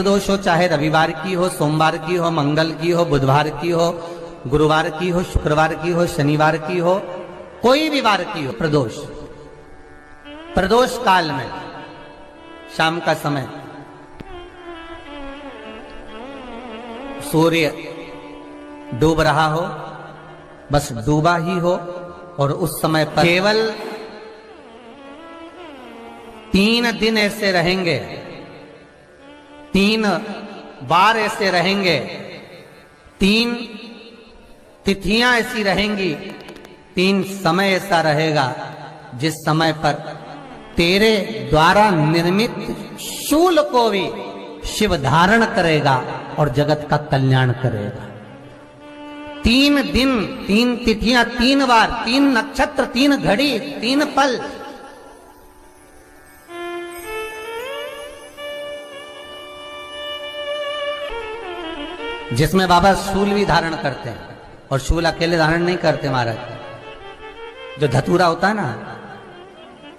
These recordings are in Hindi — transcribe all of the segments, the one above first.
प्रदोष हो, चाहे रविवार की हो, सोमवार की हो, मंगल की हो, बुधवार की हो, गुरुवार की हो, शुक्रवार की हो, शनिवार की हो, कोई भी वार की हो, प्रदोष प्रदोष काल में शाम का समय सूर्य डूब रहा हो, बस डूबा ही हो, और उस समय पर केवल 3 दिन ऐसे रहेंगे, 3 बार ऐसे रहेंगे, 3 तिथियां ऐसी रहेंगी, 3 समय ऐसा रहेगा जिस समय पर तेरे द्वारा निर्मित शूल को भी शिव धारण करेगा और जगत का कल्याण करेगा। 3 दिन, 3 तिथियां, 3 बार, 3 नक्षत्र, 3 घड़ी, 3 पल, जिसमें बाबा शूल भी धारण करते हैं। और शूल अकेले धारण नहीं करते महाराज, जो धतूरा होता है ना,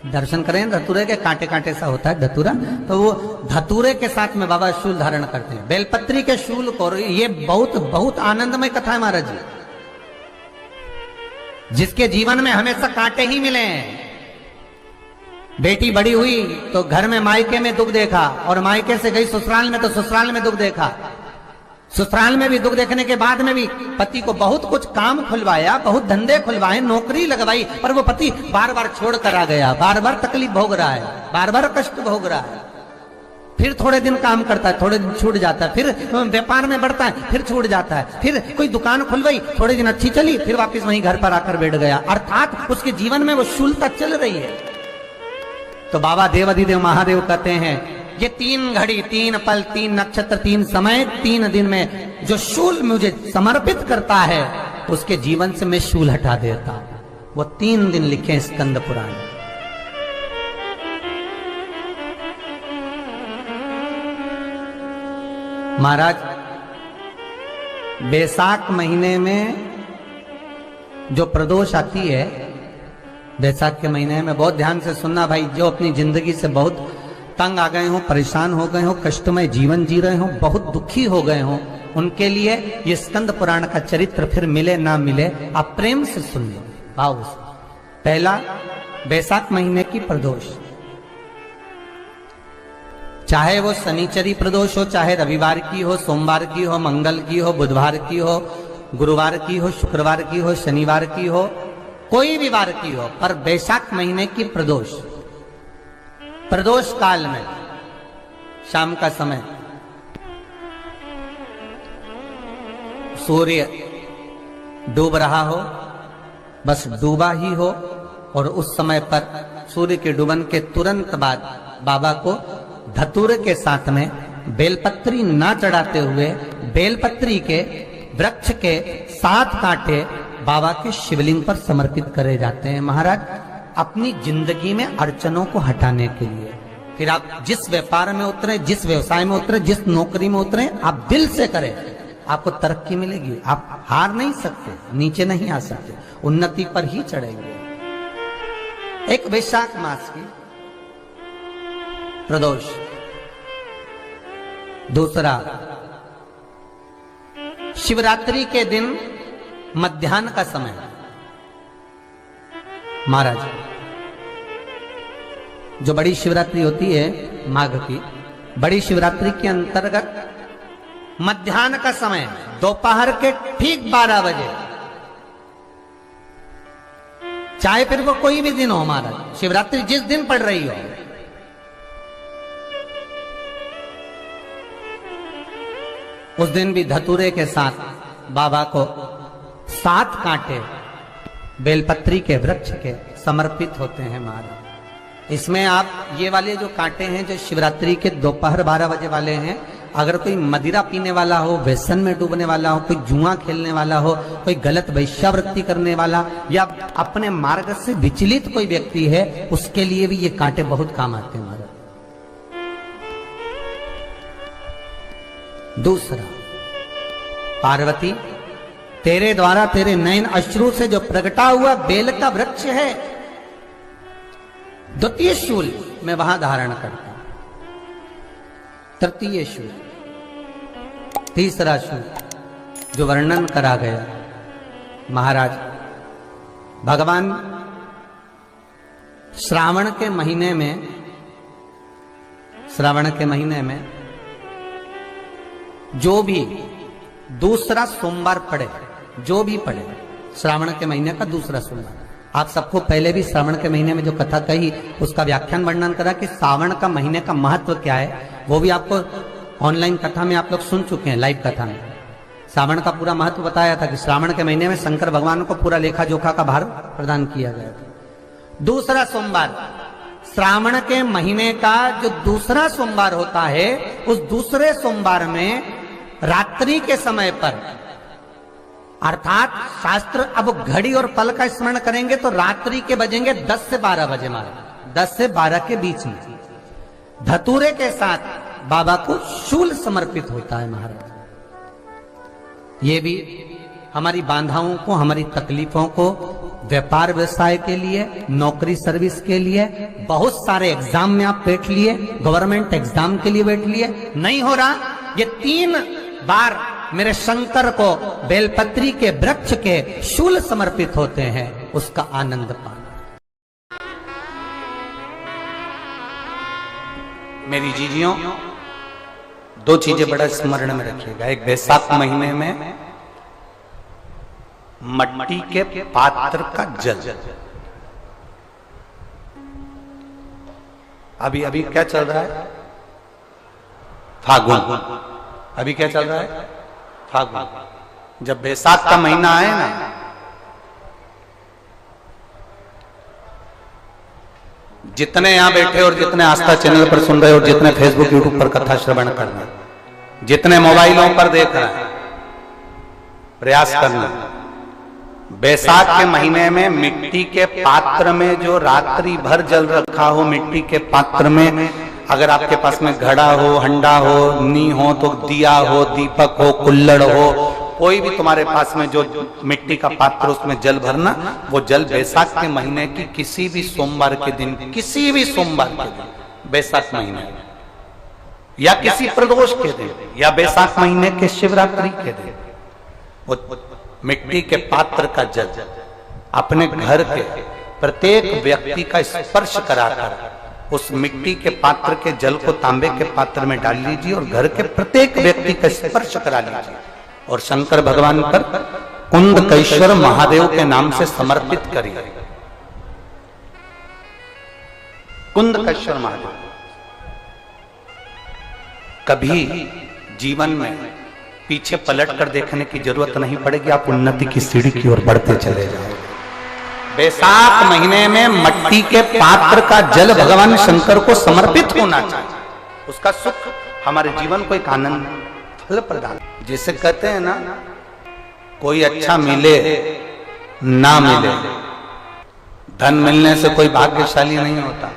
दर्शन करें धतूरे के, कांटे कांटे सा होता है धतूरा, तो वो धतूरे के साथ में बाबा शूल धारण करते हैं, बेलपत्री के शूल को। ये बहुत बहुत आनंदमय कथा है महाराज जी, जिसके जीवन में हमेशा कांटे ही मिले हैं। बेटी बड़ी हुई तो घर में मायके में दुख देखा, और मायके से गई ससुराल में तो ससुराल में दुख देखा। ससुराल में भी दुख देखने के बाद में भी पति को बहुत कुछ काम खुलवाया, बहुत धंधे खुलवाए, नौकरी लगवाई, पर वो पति बार बार छोड़ कर आ गया, बार बार तकलीफ भोग रहा है, बार बार कष्ट भोग रहा है। फिर थोड़े दिन काम करता है, थोड़े दिन छूट जाता है, फिर व्यापार में बढ़ता है, फिर छूट जाता है, फिर कोई दुकान खुलवाई, थोड़े दिन अच्छी चली, फिर वापस वहीं घर पर आकर बैठ गया। अर्थात उसके जीवन में वो शूलता चल रही है। तो बाबा देवाधिदेव महादेव कहते हैं, ये 3 घड़ी, 3 पल, 3 नक्षत्र, 3 समय, 3 दिन में जो शूल मुझे समर्पित करता है, उसके जीवन से मैं शूल हटा देता हूं। वो 3 दिन लिखे स्कंद पुराण। महाराज, बैसाख महीने में जो प्रदोष आती है, बैसाख के महीने में बहुत ध्यान से सुनना भाई, जो अपनी जिंदगी से बहुत तंग आ गए हो, परेशान हो गए हो, कष्टमय जीवन जी रहे हो, बहुत दुखी हो गए हो, उनके लिए ये स्कंद पुराण का चरित्र फिर मिले ना मिले, आप प्रेम से सुन लो, भाव से। पहला, बैसाख महीने की प्रदोष, चाहे वो शनिचरी प्रदोष हो, चाहे रविवार की हो, सोमवार की हो, मंगल की हो, बुधवार की हो, गुरुवार की हो, शुक्रवार की हो, शनिवार की हो, कोई भी वार की हो, पर बैसाख महीने की प्रदोष, प्रदोष काल में शाम का समय सूर्य डूब रहा हो, बस डूबा ही हो, और उस समय पर सूर्य के डूबन के तुरंत बाद बाबा को धतूरे के साथ में बेलपत्री ना चढ़ाते हुए, बेलपत्री के वृक्ष के 7 कांटे बाबा के शिवलिंग पर समर्पित करे जाते हैं महाराज, अपनी जिंदगी में अड़चनों को हटाने के लिए। फिर आप जिस व्यापार में उतरे, जिस व्यवसाय में उतरे, जिस नौकरी में उतरे, आप दिल से करें, आपको तरक्की मिलेगी। आप हार नहीं सकते, नीचे नहीं आ सकते, उन्नति पर ही चढ़ेंगे। एक वैशाख मास की प्रदोष। दूसरा, शिवरात्रि के दिन मध्याह्न का समय महाराज, जो बड़ी शिवरात्रि होती है माघ की, बड़ी शिवरात्रि के अंतर्गत मध्याह्न का समय, दोपहर के ठीक 12 बजे, चाहे फिर वो कोई भी दिन हो महाराज, शिवरात्रि जिस दिन पड़ रही हो, उस दिन भी धतूरे के साथ बाबा को 7 कांटे बेलपत्री के वृक्ष के समर्पित होते हैं महाराज। इसमें आप ये वाले जो कांटे हैं, जो शिवरात्रि के दोपहर 12 बजे वाले हैं, अगर कोई मदिरा पीने वाला हो, व्यसन में डूबने वाला हो, कोई जुआ खेलने वाला हो, कोई गलत वैश्यावृत्ति करने वाला, या अपने मार्ग से विचलित कोई व्यक्ति है, उसके लिए भी ये कांटे बहुत काम आते हैं महाराज। दूसरा, पार्वती, तेरे द्वारा तेरे नयन अश्रु से जो प्रगटा हुआ बेल का वृक्ष है, द्वितीय शूल मैं वहां धारण करता हूं, तृतीय शूल तीसरा शुभ जो वर्णन करा गया, महाराज भगवान श्रावण के महीने में जो भी दूसरा सोमवार पड़े, जो भी पड़े श्रावण के महीने का दूसरा सोमवार, आप सबको पहले भी श्रावण के महीने में जो कथा कही उसका व्याख्यान वर्णन करा कि श्रावण का महीने का महत्व क्या है, वो भी आपको ऑनलाइन कथा में आप लोग सुन चुके हैं। लाइव कथा में श्रावण का पूरा महत्व बताया था कि श्रावण के महीने में शंकर भगवान को पूरा लेखा जोखा का भार प्रदान किया गया था। दूसरा सोमवार, श्रावण के महीने का जो दूसरा सोमवार होता है, उस दूसरे सोमवार में रात्रि के समय पर, अर्थात शास्त्र अब घड़ी और पल का स्मरण करेंगे तो रात्रि के बजेंगे 10 से 12 बजे, मारे 10 से 12 के बीच में धतूरे के साथ बाबा को शूल समर्पित होता है। महाराज ये भी हमारी बाधाओं को, हमारी तकलीफों को, व्यापार व्यवसाय के लिए, नौकरी सर्विस के लिए, बहुत सारे एग्जाम में आप बैठ लिए, गवर्नमेंट एग्जाम के लिए बैठ लिए, नहीं हो रहा, ये 3 बार मेरे शंकर को बेलपत्री के वृक्ष के शूल समर्पित होते हैं, उसका आनंद पाना। मेरी जीजियों, 2 चीजें बड़ा स्मरण में रखिएगा। एक, बैसाख महीने में मट्टी के पात्र का जल, अभी क्या चल रहा है, फागुन, अभी क्या चल रहा है, फागुन। जब बैसाख का महीना आए ना, जितने यहां बैठे और जितने आस्था चैनल पर सुन रहे और जितने फेसबुक यूट्यूब पर कथा श्रवण कर रहे, जितने मोबाइलों पर देख रहे हैं, प्रयास करना, बैसाख के महीने में मिट्टी के पात्र में जो रात्रि भर जल रखा हो, मिट्टी के पात्र में, अगर आपके पास में घड़ा हो, हंडा हो, नी हो, तो दिया हो, दीपक हो, कुल्लड़ हो, कोई भी तुम्हारे पास में जो मिट्टी का पात्र, उसमें जल भरना। वो जल बैसाख के महीने की किसी भी सोमवार के दिन, किसी भी सोमवार के दिन, बैसाख महीने या किसी प्रदोष के दिन या बैसाख महीने के शिवरात्रि के दिन, वो मिट्टी के पात्र का जल अपने घर के प्रत्येक व्यक्ति का स्पर्श कराकर उस मिट्टी के पात्र के जल को तांबे के पात्र में डाल लीजिए और घर के प्रत्येक व्यक्ति का स्पर्श करा लीजिए और शंकर भगवान पर कुंदकेश्वर महादेव के नाम से समर्पित करिए। कुंदकेश्वर महादेव, कभी जीवन में पीछे पलट कर देखने की जरूरत नहीं पड़ेगी, आप उन्नति की सीढ़ी की ओर बढ़ते चले जाओगे। बैसाख महीने में मट्टी के पात्र का जल भगवान शंकर को समर्पित होना चाहिए, उसका सुख हमारे जीवन को एक आनंद फल प्रदान। जिसे कहते हैं ना, कोई अच्छा मिले ना मिले, धन मिलने से कोई भाग्यशाली नहीं होता,